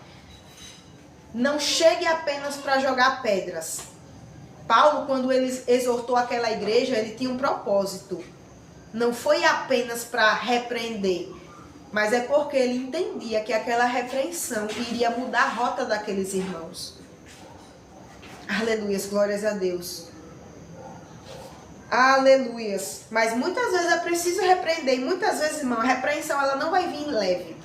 Não chegue apenas para jogar pedras. Paulo, quando ele exortou aquela igreja, ele tinha um propósito. Não foi apenas para repreender, mas é porque ele entendia que aquela repreensão iria mudar a rota daqueles irmãos. Aleluias, glórias a Deus. Aleluias. Mas muitas vezes é preciso repreender. E muitas vezes, irmão, a repreensão ela não vai vir leve.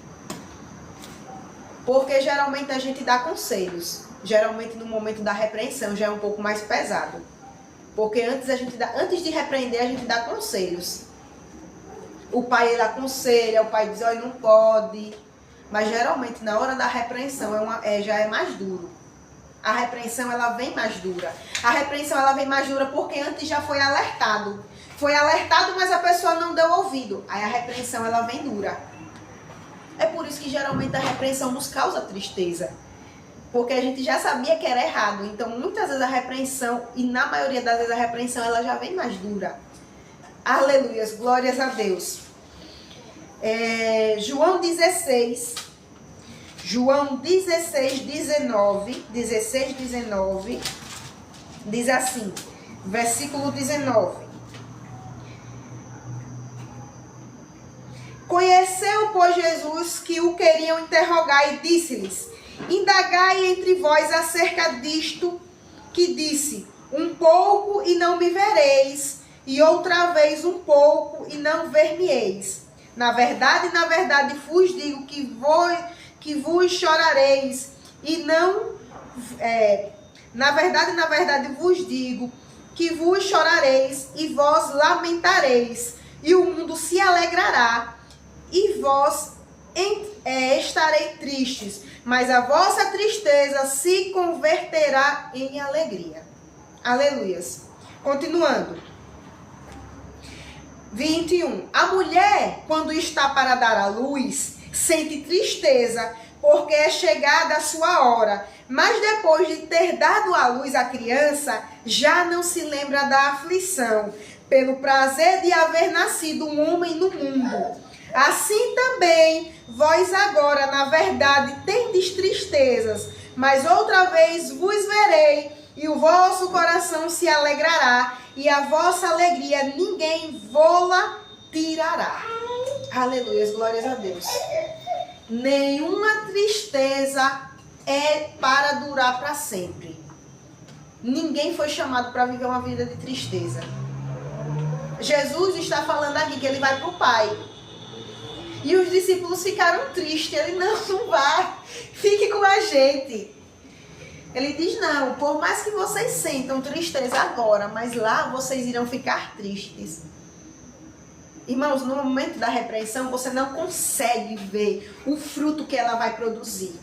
Porque geralmente a gente dá conselhos. Geralmente no momento da repreensão já é um pouco mais pesado. Porque antes de repreender, a gente dá conselhos. O pai ele aconselha, o pai diz, olha, não pode. Mas geralmente na hora da repreensão já é mais duro. A repreensão ela vem mais dura. A repreensão ela vem mais dura porque antes já foi alertado. Foi alertado, mas a pessoa não deu ouvido. Aí a repreensão ela vem dura. É por isso que geralmente a repreensão nos causa tristeza. Porque a gente já sabia que era errado. Então muitas vezes a repreensão, e na maioria das vezes a repreensão ela já vem mais dura. Aleluias, glórias a Deus. João 16, 19, diz assim, versículo 19. Conheceu, pois, Jesus que o queriam interrogar e disse-lhes, indagai entre vós acerca disto que disse, um pouco e não me vereis, e outra vez um pouco e não ver-me-eis. Na verdade, vos digo que vos chorareis e não... na verdade, vos digo que vos chorareis e vós lamentareis, e o mundo se alegrará, e vós estarei tristes, mas a vossa tristeza se converterá em alegria. Aleluias. Continuando. 21. A mulher, quando está para dar à luz, sente tristeza, porque é chegada a sua hora. Mas depois de ter dado à luz a criança, já não se lembra da aflição, pelo prazer de haver nascido um homem no mundo. Assim também, vós agora, na verdade, tendes tristezas, mas outra vez vos verei, e o vosso coração se alegrará, e a vossa alegria ninguém vô-la tirará. Aleluia, glórias a Deus. Nenhuma tristeza é para durar para sempre. Ninguém foi chamado para viver uma vida de tristeza. Jesus está falando aqui que ele vai para o Pai. E os discípulos ficaram tristes. Ele, não vai, fique com a gente. Ele diz, não, por mais que vocês sentam tristeza agora, mas lá vocês irão ficar tristes. Irmãos, no momento da repreensão, você não consegue ver o fruto que ela vai produzir.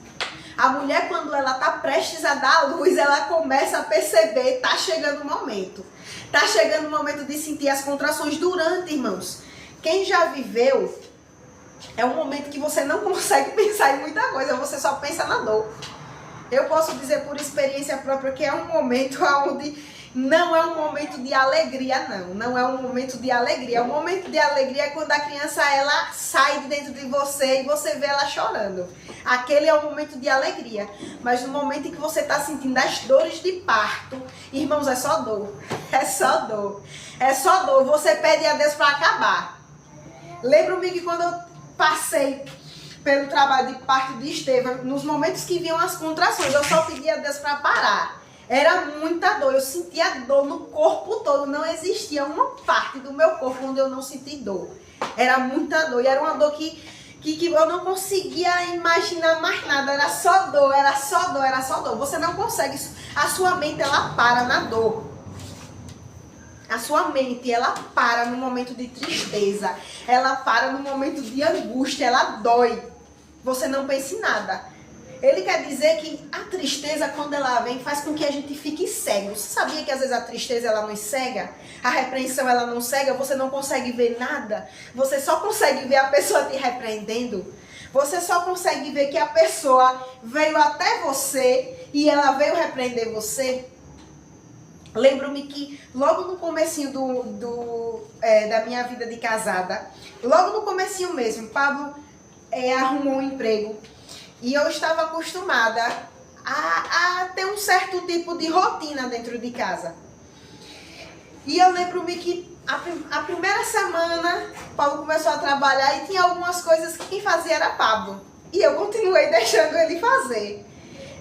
A mulher, quando ela está prestes a dar a luz, ela começa a perceber, está chegando o momento. Está chegando o momento de sentir as contrações durante, irmãos. Quem já viveu, é um momento que você não consegue pensar em muita coisa, você só pensa na dor. Eu posso dizer por experiência própria que é um momento onde não é um momento de alegria, não é um momento de alegria. O momento de alegria é quando a criança ela sai de dentro de você e você vê ela chorando. Aquele é o momento de alegria. Mas no momento em que você está sentindo as dores de parto, irmãos, é só dor. É só dor. É só dor. Você pede a Deus para acabar. Lembro-me que quando eu passei pelo trabalho de parto de Estevão, nos momentos que vinham as contrações, eu só pedia a Deus para parar. Era muita dor, eu sentia dor no corpo todo, não existia uma parte do meu corpo onde eu não senti dor. Era muita dor, e era uma dor que eu não conseguia imaginar mais nada, era só dor, era só dor, era só dor. Você não consegue A sua mente, ela para na dor. A sua mente, ela para no momento de tristeza. Ela para no momento de angústia. Ela dói. Você não pensa em nada. Ele quer dizer que a tristeza, quando ela vem, faz com que a gente fique cego. Você sabia que às vezes a tristeza, ela nos cega? A repreensão, ela não cega? Você não consegue ver nada? Você só consegue ver a pessoa te repreendendo? Você só consegue ver que a pessoa veio até você e ela veio repreender você? Lembro-me que logo no comecinho da minha vida de casada, logo no comecinho mesmo, Pablo arrumou um emprego. E eu estava acostumada a ter um certo tipo de rotina dentro de casa. E eu lembro-me que a primeira semana, Paulo começou a trabalhar e tinha algumas coisas que quem fazia era Pablo. E eu continuei deixando ele fazer.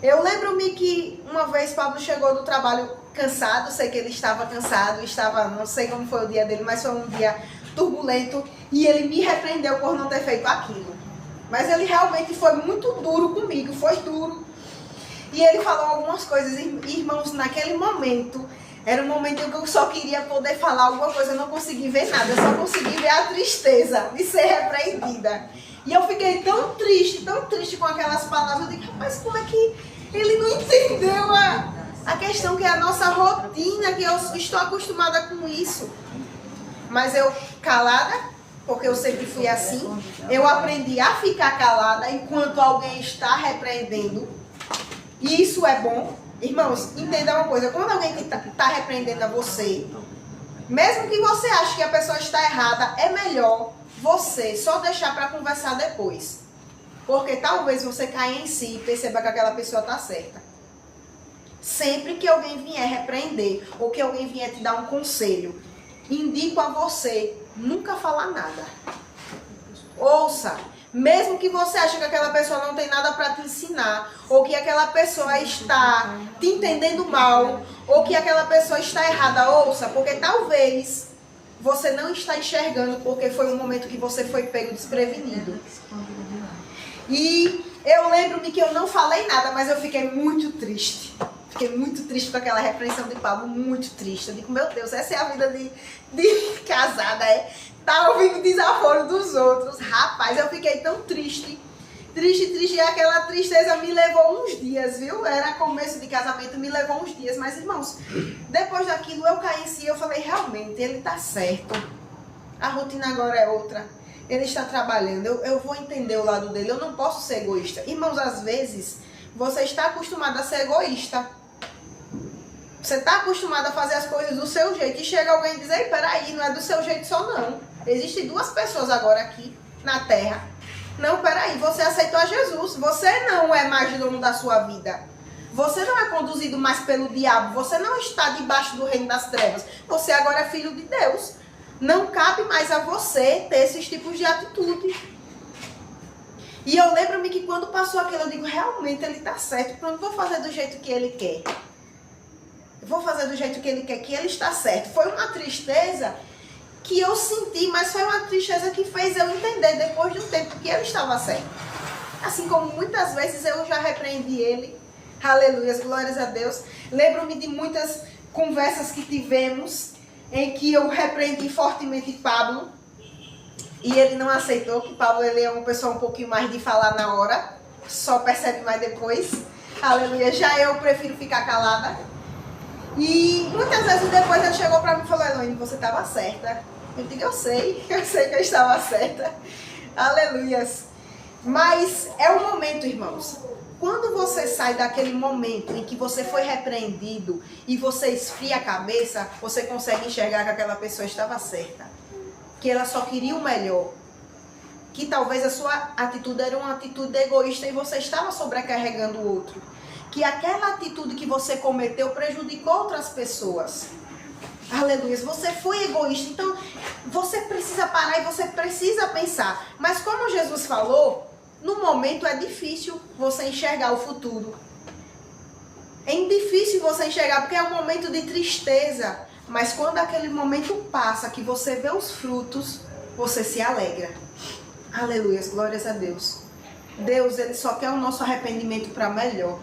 Eu lembro-me que uma vez Pablo chegou do trabalho cansado, sei que ele estava cansado, não sei como foi o dia dele, mas foi um dia turbulento. E ele me repreendeu por não ter feito aquilo. Mas ele realmente foi muito duro comigo, foi duro. E ele falou algumas coisas, irmãos, naquele momento, era um momento em que eu só queria poder falar alguma coisa, eu não consegui ver nada, eu só consegui ver a tristeza de ser repreendida. E eu fiquei tão triste com aquelas palavras, eu digo, rapaz, como é que ele não entendeu a questão que é a nossa rotina, que eu estou acostumada com isso. Mas eu, calada, porque eu sempre fui assim, eu aprendi a ficar calada enquanto alguém está repreendendo. E isso é bom. Irmãos, entenda uma coisa, quando alguém está repreendendo a você, mesmo que você ache que a pessoa está errada, é melhor você só deixar para conversar depois. Porque talvez você caia em si e perceba que aquela pessoa está certa. Sempre que alguém vier repreender, ou que alguém vier te dar um conselho, indico a você nunca falar nada. Ouça, mesmo que você ache que aquela pessoa não tem nada para te ensinar, ou que aquela pessoa está te entendendo mal, ou que aquela pessoa está errada, ouça, porque talvez você não está enxergando, porque foi um momento que você foi pego desprevenido. E eu lembro-me que eu não falei nada, mas eu fiquei muito triste. Fiquei muito triste com aquela repreensão de Pablo, muito triste. Eu digo, meu Deus, essa é a vida de casada, tá ouvindo o desaforo dos outros. Rapaz, eu fiquei tão triste. Triste, e aquela tristeza me levou uns dias, viu? Era começo de casamento, me levou uns dias. Mas, irmãos, depois daquilo eu caí em si, eu falei, realmente, ele tá certo. A rotina agora é outra. Ele está trabalhando, eu vou entender o lado dele, eu não posso ser egoísta. Irmãos, às vezes, você está acostumado a ser egoísta. Você está acostumado a fazer as coisas do seu jeito e chega alguém e diz, ei, peraí, não é do seu jeito só não. Existem duas pessoas agora aqui na terra. Não, peraí, você aceitou a Jesus. Você não é mais dono da sua vida. Você não é conduzido mais pelo diabo. Você não está debaixo do reino das trevas. Você agora é filho de Deus. Não cabe mais a você ter esses tipos de atitude. E eu lembro-me que quando passou aquilo, eu digo, realmente ele está certo. Pronto, vou fazer do jeito que ele quer. Vou fazer do jeito que ele quer, que ele está certo. Foi uma tristeza que eu senti, mas foi uma tristeza que fez eu entender depois de um tempo que ele estava certo. Assim como muitas vezes eu já repreendi ele. Aleluia, glórias a Deus. Lembro-me de muitas conversas que tivemos em que eu repreendi fortemente Pablo. E ele não aceitou, que Pablo ele é uma pessoa um pouquinho mais de falar na hora. Só percebe mais depois. Aleluia, já eu prefiro ficar calada. E muitas vezes depois ele chegou pra mim e falou, Elaine, você estava certa. Eu digo, eu sei que eu estava certa. Aleluias. Mas é o momento, irmãos. Quando você sai daquele momento em que você foi repreendido e você esfria a cabeça, você consegue enxergar que aquela pessoa estava certa. Que ela só queria o melhor. Que talvez a sua atitude era uma atitude egoísta e você estava sobrecarregando o outro. Que aquela atitude que você cometeu prejudicou outras pessoas. Aleluia. Você foi egoísta. Então, você precisa parar e você precisa pensar. Mas como Jesus falou, no momento é difícil você enxergar o futuro. É difícil você enxergar porque é um momento de tristeza. Mas quando aquele momento passa, que você vê os frutos, você se alegra. Aleluia. Glórias a Deus. Deus, Ele só quer o nosso arrependimento para melhor.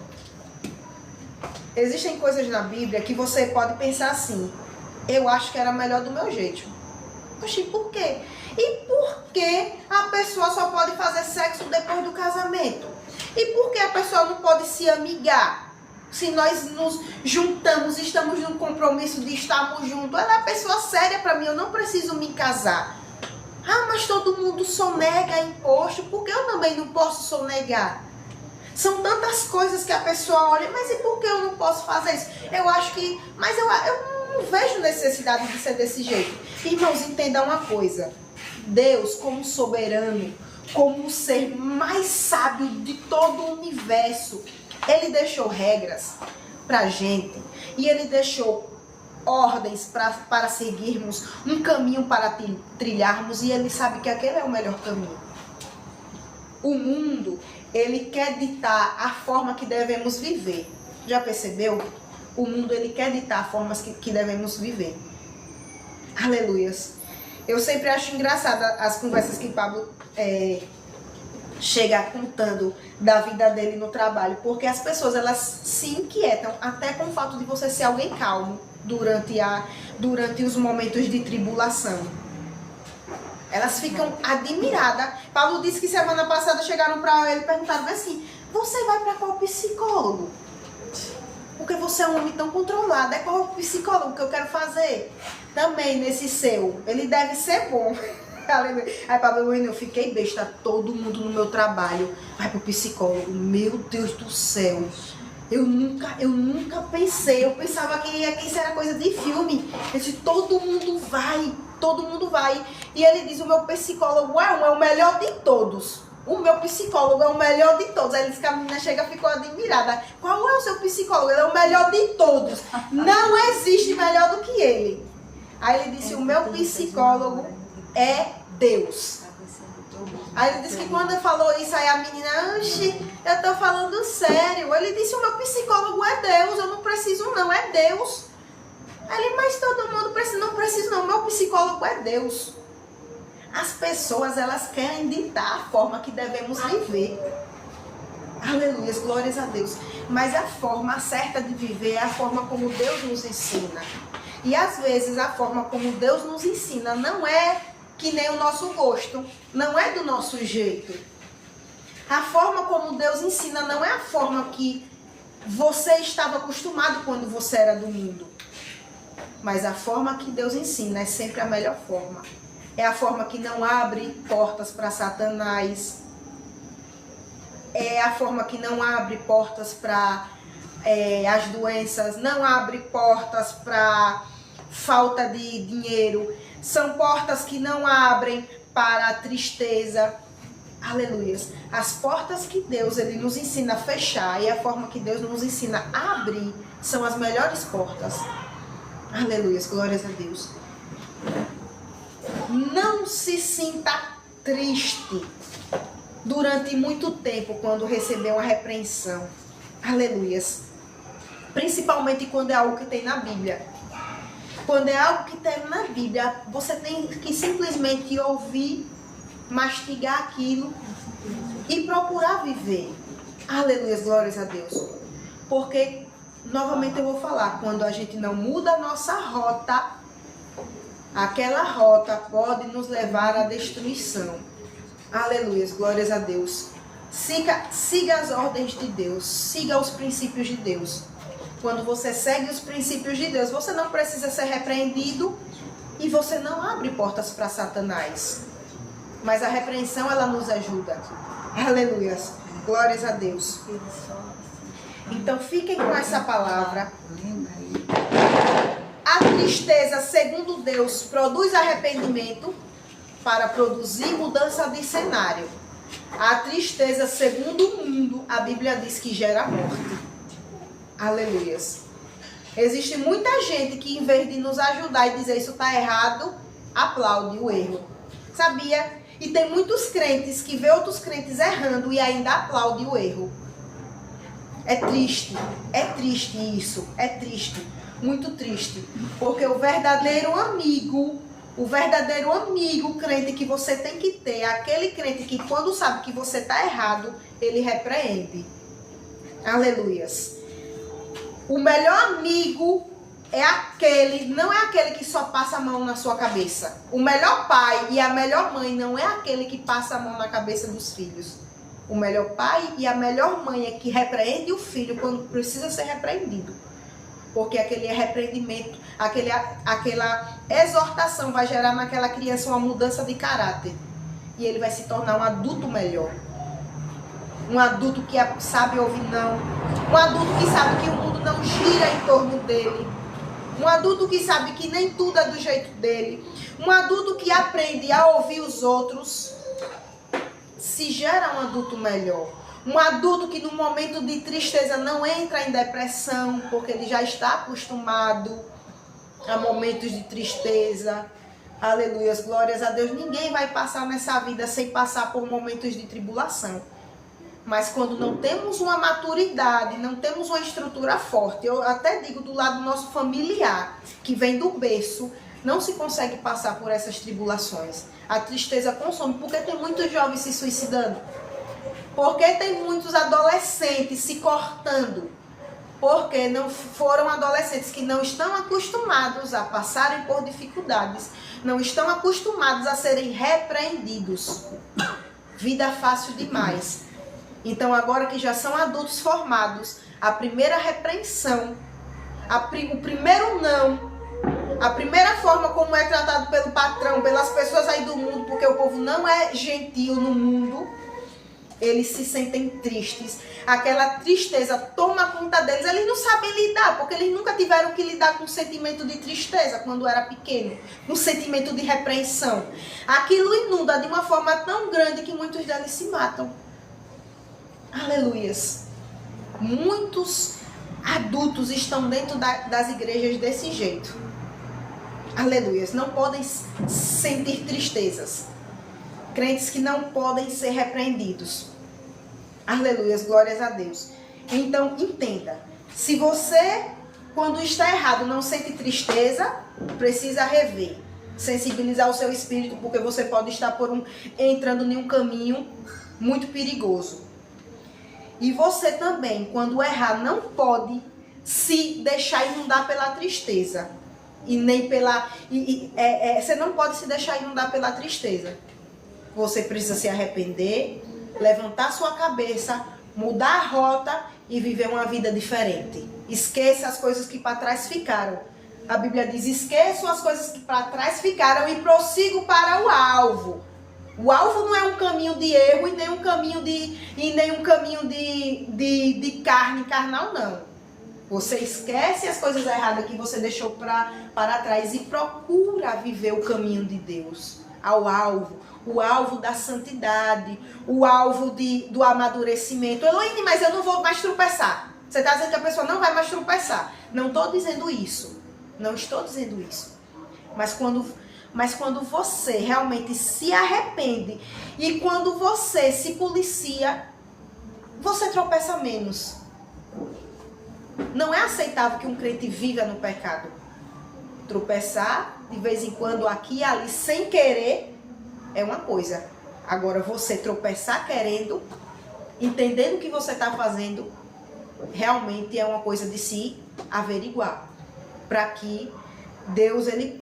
Existem coisas na Bíblia que você pode pensar assim, eu acho que era melhor do meu jeito. Oxi, por quê? E por que a pessoa só pode fazer sexo depois do casamento? E por que a pessoa não pode se amigar? Se nós nos juntamos, estamos num compromisso de estarmos juntos, ela é a pessoa séria para mim, eu não preciso me casar. Ah, mas todo mundo sonega imposto, por que eu também não posso sonegar? São tantas coisas que a pessoa olha, mas e por que eu não posso fazer isso? Eu acho que, mas eu não vejo necessidade de ser desse jeito. Irmãos, entendam uma coisa. Deus, como soberano, como o ser mais sábio de todo o universo, Ele deixou regras pra gente. E Ele deixou ordens para seguirmos, um caminho para trilharmos. E Ele sabe que aquele é o melhor caminho. O mundo, ele quer ditar a forma que devemos viver. Já percebeu? O mundo, ele quer ditar as formas que devemos viver. Aleluias. Eu sempre acho engraçada as conversas que Pablo chega contando da vida dele no trabalho, porque as pessoas, elas se inquietam até com o fato de você ser alguém calmo durante os momentos de tribulação. Elas ficam admiradas. Paulo disse que semana passada chegaram para ele e perguntaram assim, você vai para qual psicólogo? Porque você é um homem tão controlado. É qual psicólogo que eu quero fazer? Também nesse seu. Ele deve ser bom. Aí Pablo, eu fiquei besta. Todo mundo no meu trabalho vai pro psicólogo. Meu Deus do céu. Eu nunca pensei. Eu pensava que isso era coisa de filme. Eu disse, todo mundo vai. Todo mundo vai. E ele diz, o meu psicólogo é o melhor de todos. O meu psicólogo é o melhor de todos. Aí ele disse que a menina chega e ficou admirada. Qual é o seu psicólogo? Ele é o melhor de todos. Não existe melhor do que ele. Aí ele disse, o meu psicólogo é Deus. Aí ele disse que quando ele falou isso, aí a menina, oxi, eu tô falando sério. Ele disse, o meu psicólogo é Deus, eu não preciso não, é Deus. Aí ele, mas todo mundo precisa, não preciso não, o meu psicólogo é Deus. As pessoas, elas querem ditar a forma que devemos viver. Aleluia, glórias a Deus. Mas a forma certa de viver é a forma como Deus nos ensina. E às vezes a forma como Deus nos ensina não é que nem o nosso gosto, não é do nosso jeito. A forma como Deus ensina não é a forma que você estava acostumado quando você era do mundo. Mas a forma que Deus ensina é sempre a melhor forma. É a forma que não abre portas para Satanás. É a forma que não abre portas para as doenças. Não abre portas para falta de dinheiro. São portas que não abrem para a tristeza. Aleluia. As portas que Deus ele nos ensina a fechar e a forma que Deus nos ensina a abrir são as melhores portas. Aleluia. Glórias a Deus. Não se sinta triste durante muito tempo quando receber uma repreensão. Aleluias. Principalmente quando é algo que tem na Bíblia. Quando é algo que tem na Bíblia, você tem que simplesmente ouvir, mastigar aquilo e procurar viver. Aleluias, glórias a Deus. Porque, novamente eu vou falar, quando a gente não muda a nossa rota, aquela rota pode nos levar à destruição. Aleluia, glórias a Deus. Siga as ordens de Deus, siga os princípios de Deus. Quando você segue os princípios de Deus, você não precisa ser repreendido e você não abre portas para Satanás. Mas a repreensão, ela nos ajuda. Aleluia, glórias a Deus. Então fiquem com essa palavra. A tristeza, segundo Deus, produz arrependimento para produzir mudança de cenário. A tristeza, segundo o mundo, a Bíblia diz que gera morte. Aleluias. Existe muita gente que, em vez de nos ajudar e dizer isso está errado, aplaude o erro. Sabia? E tem muitos crentes que vê outros crentes errando e ainda aplaude o erro. É triste isso, é triste. Muito triste, porque o verdadeiro amigo crente que você tem que ter, é aquele crente que quando sabe que você está errado, ele repreende. Aleluias. O melhor amigo é aquele, não é aquele que só passa a mão na sua cabeça. O melhor pai e a melhor mãe não é aquele que passa a mão na cabeça dos filhos. O melhor pai e a melhor mãe é que repreende o filho quando precisa ser repreendido. Porque aquele repreendimento, aquela exortação vai gerar naquela criança uma mudança de caráter. E ele vai se tornar um adulto melhor. Um adulto que sabe ouvir não. Um adulto que sabe que o mundo não gira em torno dele. Um adulto que sabe que nem tudo é do jeito dele. Um adulto que aprende a ouvir os outros. Se gera um adulto melhor. Um adulto que no momento de tristeza não entra em depressão, porque ele já está acostumado a momentos de tristeza. Aleluias, glórias a Deus. Ninguém vai passar nessa vida sem passar por momentos de tribulação. Mas quando não temos uma maturidade, não temos uma estrutura forte, eu até digo do lado nosso familiar, que vem do berço, não se consegue passar por essas tribulações. A tristeza consome, porque tem muitos jovens se suicidando. Porque tem muitos adolescentes se cortando. Porque não foram adolescentes que não estão acostumados a passarem por dificuldades. Não estão acostumados a serem repreendidos. Vida fácil demais. Então agora que já são adultos formados, a primeira repreensão, o primeiro não, a primeira forma como é tratado pelo patrão, pelas pessoas aí do mundo, porque o povo não é gentil no mundo, eles se sentem tristes. Aquela tristeza toma conta deles. Eles não sabem lidar, porque eles nunca tiveram que lidar com o sentimento de tristeza quando era pequeno, com o sentimento de repreensão. Aquilo inunda de uma forma tão grande que muitos deles se matam. Aleluias. Muitos adultos estão dentro das igrejas desse jeito. Aleluias. Não podem sentir tristezas. Crentes que não podem ser repreendidos. Aleluias, glórias a Deus. Então, entenda. Se você, quando está errado, não sente tristeza, precisa rever. Sensibilizar o seu espírito, porque você pode estar entrando em um caminho muito perigoso. E você também, quando errar, não pode se deixar inundar pela tristeza. E nem pela... você não pode se deixar inundar pela tristeza. Você precisa se arrepender, levantar sua cabeça, mudar a rota e viver uma vida diferente. Esqueça as coisas que para trás ficaram. A Bíblia diz, esqueçam as coisas que para trás ficaram e prossigo para o alvo. O alvo não é um caminho de erro e nem um caminho de carne carnal, não. Você esquece as coisas erradas que você deixou para trás e procura viver o caminho de Deus, ao alvo. O alvo da santidade, o alvo do amadurecimento. Eloíne, mas eu não vou mais tropeçar. Você está dizendo que a pessoa não vai mais tropeçar. Não estou dizendo isso. Não estou dizendo isso. Mas quando você realmente se arrepende e quando você se policia, você tropeça menos. Não é aceitável que um crente viva no pecado. Tropeçar de vez em quando aqui e ali sem querer é uma coisa. Agora você tropeçar querendo, entendendo o que você está fazendo, realmente é uma coisa de se averiguar. Para que Deus, ele